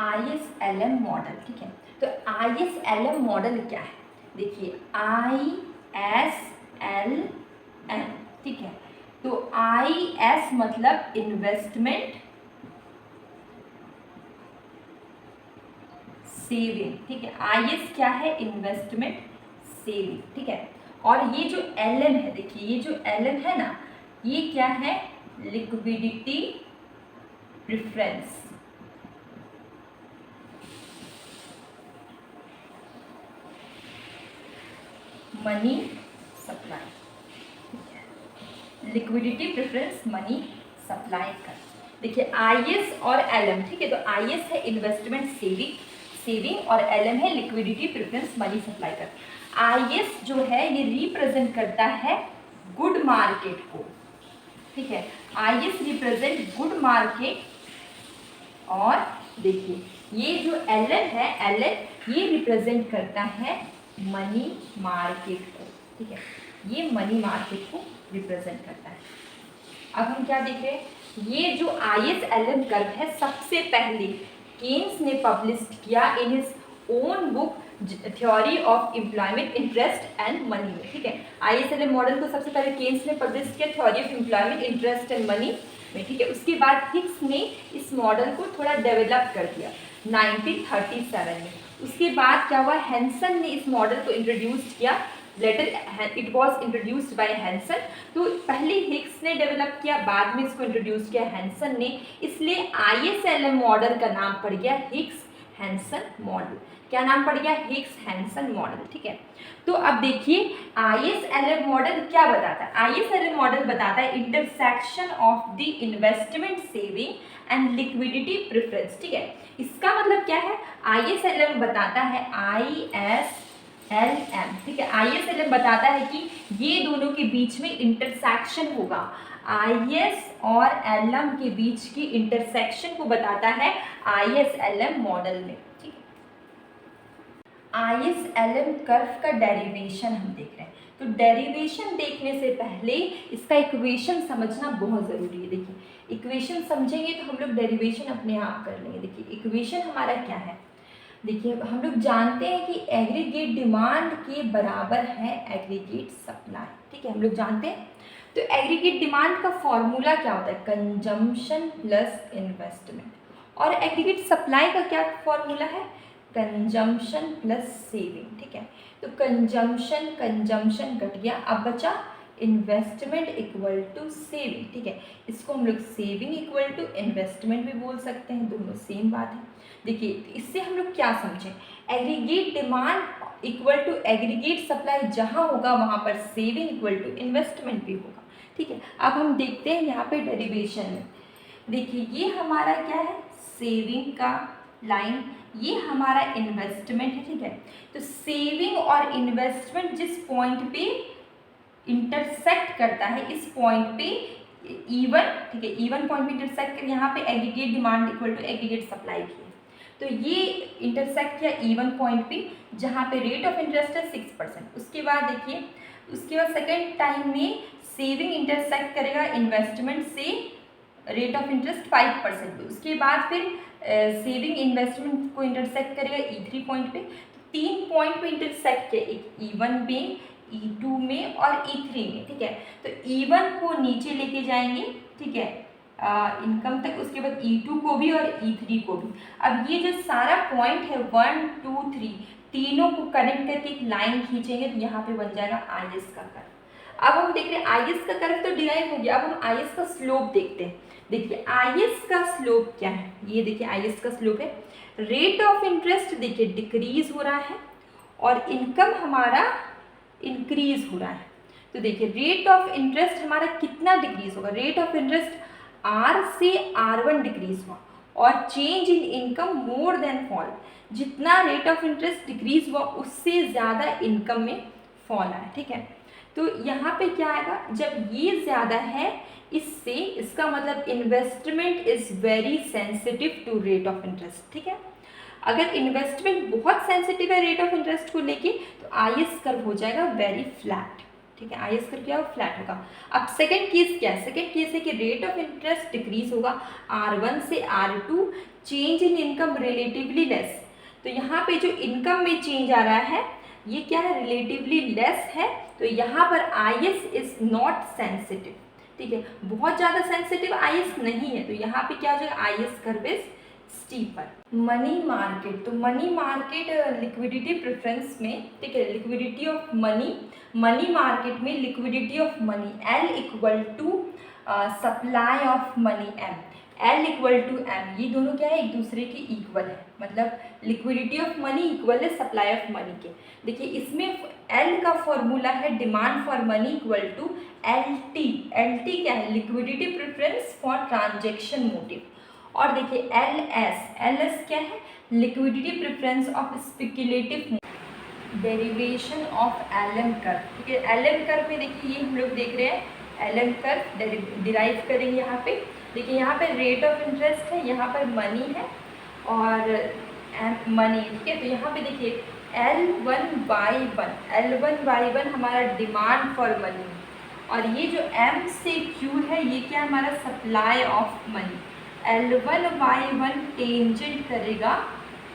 ISLM model, ठीक है। तो ISLM मॉडल क्या है, देखिए ISLM, ठीक है। तो IS मतलब इन्वेस्टमेंट सेविंग, ठीक है। IS क्या है, इन्वेस्टमेंट सेविंग, ठीक है। और ये जो LM है, देखिए ये जो LM है ना, ये क्या है, liquidity preference, money supply, liquidity preference money supply कर। देखिए IS और LM, ठीक है। तो IS है इन्वेस्टमेंट सेविंग और LM है लिक्विडिटी प्रेफरेंस मनी सप्लाई कर। IS जो है ये रिप्रेजेंट करता है गुड मार्केट को, ठीक है। IS represent good market. और देखिए ये जो LM है, LM ये रिप्रेजेंट करता है मनी मार्केट को, ठीक है। ये मनी मार्केट को रिप्रेजेंट करता है। अब हम क्या देख रहे हैं, ये जो ISLM कर्व है सबसे पहले केन्स ने पब्लिश किया in his own book theory of employment interest and money में, ठीक है। ISLM मॉडल को सबसे पहले केन्स ने पब्लिश किया theory of employment interest and money में, ठीक है। उसके बाद हिक्स ने इस मॉडल को थोड़ा डेवलप कर दिया 1937 में। उसके बाद क्या हुआ, हैंसन ने इस मॉडल को इंट्रोड्यूस किया, later it was introduced by Hansen. तो पहले हिक्स ने डेवलप किया, बाद में इसको इंट्रोड्यूस किया हैंसन ने, इसलिए ISLM मॉडल का नाम पड़ गया हिक्स हैंसन मॉडल। क्या नाम पड़ गया, हिक्स हैंसन मॉडल, ठीक है। तो अब देखिए ISLM मॉडल क्या बताता है, ISLM मॉडल बताता है intersection of the investment saving and liquidity preference, ठीक है। इसका मतलब क्या है, ISLM बताता है ISLM, ठीक है। ISLM बताता है कि ये दोनों के बीच में इंटरसेक्शन होगा, IS और LM के बीच की इंटरसेक्शन को बताता है ISLM मॉडल में, ठीक है। ISLM कर्व का डेरिवेशन हम देख रहे हैं। तो डेरिवेशन देखने से पहले इसका इक्वेशन समझना बहुत ज़रूरी है। देखिए इक्वेशन समझेंगे तो हम लोग डेरिवेशन अपने आप कर लेंगे। देखिए इक्वेशन हमारा क्या है, देखिए हम लोग जानते हैं कि एग्रीगेट डिमांड के बराबर है एग्रीगेट सप्लाई, ठीक है, हम लोग जानते हैं। तो एग्रीगेट डिमांड का फॉर्मूला क्या होता है, कंजम्पशन प्लस इन्वेस्टमेंट। और एग्रीगेट सप्लाई का क्या फॉर्मूला है, कंजम्पशन प्लस सेविंग, ठीक है। तो कंजम्पशन कट गया, अब बचा इन्वेस्टमेंट इक्वल टू सेविंग, ठीक है। इसको हम लोग सेविंग इक्वल टू इन्वेस्टमेंट भी बोल सकते हैं, दोनों सेम बात है। देखिए इससे हम लोग क्या समझें, aggregate demand equal to aggregate supply जहाँ होगा वहाँ पर सेविंग इक्वल टू इन्वेस्टमेंट भी होगा, ठीक है। अब हम देखते हैं यहाँ पे डेरिवेशन में। देखिए ये हमारा क्या है, सेविंग का लाइन, ये हमारा इन्वेस्टमेंट है, ठीक है। तो सेविंग और इन्वेस्टमेंट जिस पॉइंट पे इंटरसेक्ट करता है, इस पॉइंट पे E1, ठीक है, E1 पॉइंट पे इंटरसेक्ट कर, यहाँ पे aggregate demand equal to aggregate supply भी है। तो ये इंटरसेक्ट किया E1 पॉइंट पे, जहाँ पे रेट ऑफ इंटरेस्ट है 6%। उसके बाद देखिए, उसके बाद सेकेंड टाइम में सेविंग इंटरसेक्ट करेगा इन्वेस्टमेंट से रेट ऑफ इंटरेस्ट 5% पे। उसके बाद फिर सेविंग इन्वेस्टमेंट को इंटरसेक्ट करेगा E3 पॉइंट पे। 3 पॉइंट पे इंटरसेक्ट किया, एक E1 में, E2 में और E3 में, ठीक है। तो E1 को नीचे लेके जाएंगे, ठीक है, इनकम तक, उसके बाद E2 को भी और E3 को भी। अब ये जो सारा पॉइंट है 1 2 3 तीनों को कनेक्ट करके एक लाइन खींचेंगे तो यहाँ पे बन जाएगा IS का कर्व। अब हम देख रहे हैं IS का कर्व तो डिराइव हो गया, अब हम IS का स्लोप देखते हैं। देखिए IS का स्लोप क्या है, ये देखिए IS का स्लोप है, रेट ऑफ इंटरेस्ट देखिए डिक्रीज हो रहा है और इनकम हमारा इंक्रीज हो रहा है। तो देखिए रेट ऑफ इंटरेस्ट हमारा कितना डिक्रीज होगा, रेट ऑफ इंटरेस्ट R से R1 डिक्रीज हुआ और change in income more than fall, जितना रेट ऑफ इंटरेस्ट डिक्रीज हुआ उससे ज़्यादा इनकम में फॉल आया, ठीक है। तो यहाँ पे क्या आएगा, जब ये ज़्यादा है इससे, इसका मतलब investment is very sensitive to rate of interest, ठीक है। अगर इन्वेस्टमेंट बहुत सेंसिटिव है रेट ऑफ इंटरेस्ट को लेके तो IS कर्व हो जाएगा वेरी फ्लैट, ठीक है, IS कर्व क्या होगा, फ्लैट होगा। अब सेकंड केस क्या है, सेकंड केस है कि रेट ऑफ इंटरेस्ट डिक्रीज होगा R1 से R2, change in income relatively less. तो यहाँ पे जो इनकम में चेंज आ रहा है ये क्या है, रिलेटिवली लेस है। तो यहाँ पर IS इज नॉट सेंसिटिव, ठीक है, बहुत ज़्यादा सेंसिटिव IS नहीं है। तो यहाँ पे क्या हो जाएगा, IS curve is steeper. Money market, तो मनी मार्केट लिक्विडिटी प्रेफरेंस में, ठीक है, liquidity of money, money market में liquidity of money L equal to supply of money M, L equal to M, ये दोनों क्या है, एक दूसरे के इक्वल है। मतलब लिक्विडिटी ऑफ मनी इक्वल है सप्लाई ऑफ मनी के। देखिए इसमें L का फॉर्मूला है demand for money equal to LT, LT क्या है, liquidity preference for transaction motive. और देखिए LS क्या है, liquidity preference of speculative. Derivation of LM curve, ठीक है, LM कर्व में देखिए ये हम लोग देख रहे हैं, LM कर्व डिराइव करेंगे यहाँ पे। देखिए यहाँ पे रेट ऑफ इंटरेस्ट है, यहाँ पर मनी है और मनी, ठीक है। तो यहाँ पे देखिए L1/1, L1/1 हमारा डिमांड फॉर मनी, और ये जो M से Q है ये क्या हमारा supply of money. L1/1 tangent करेगा,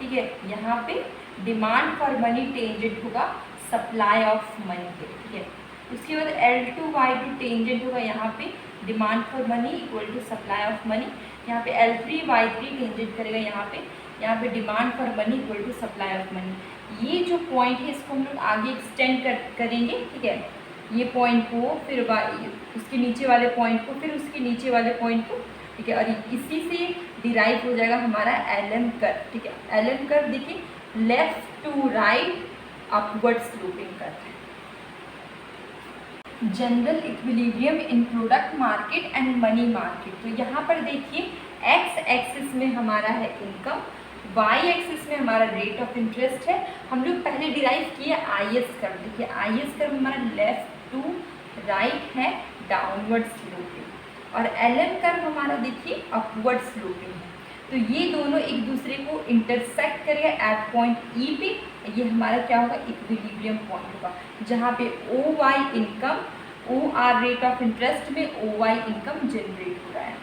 ठीक है, यहाँ पे डिमांड फॉर मनी टेंजेंट होगा सप्लाई ऑफ मनी के, ठीक है। उसके बाद L2/2 टेंजेंट होगा यहाँ पे demand for money equal to supply of money. यहाँ पे L3/3 टेंजेंट करेगा यहाँ पे demand for money equal to supply of money. ये जो पॉइंट है इसको हम लोग आगे एक्सटेंड करेंगे, ठीक है, ये पॉइंट को फिर उसके नीचे वाले पॉइंट को फिर उसके नीचे वाले पॉइंट को, ठीक है, और इसी से डिराइव हो जाएगा हमारा LM कर्व, ठीक है। LM कर्व देखिए left to right upward sloping curve है। General equilibrium in product market and money market, तो यहाँ पर देखिए X एक्सिस में हमारा है इनकम, Y एक्सिस में हमारा रेट ऑफ इंटरेस्ट है। हम लोग पहले डिराइव किए IS कर्व, देखिए IS कर्व हमारा लेफ्ट टू राइट है डाउनवर्ड स्लोपिंग, और LM कर्व हमारा देखिए अपवर्ड स्लोपिंग है। तो ये दोनों एक दूसरे को इंटरसेक्ट करेगा एट पॉइंट E पे, ये हमारा क्या होगा, इक्विलिब्रियम पॉइंट होगा, जहाँ पे OY income OR rate of interest में OY इनकम जनरेट हो रहा है।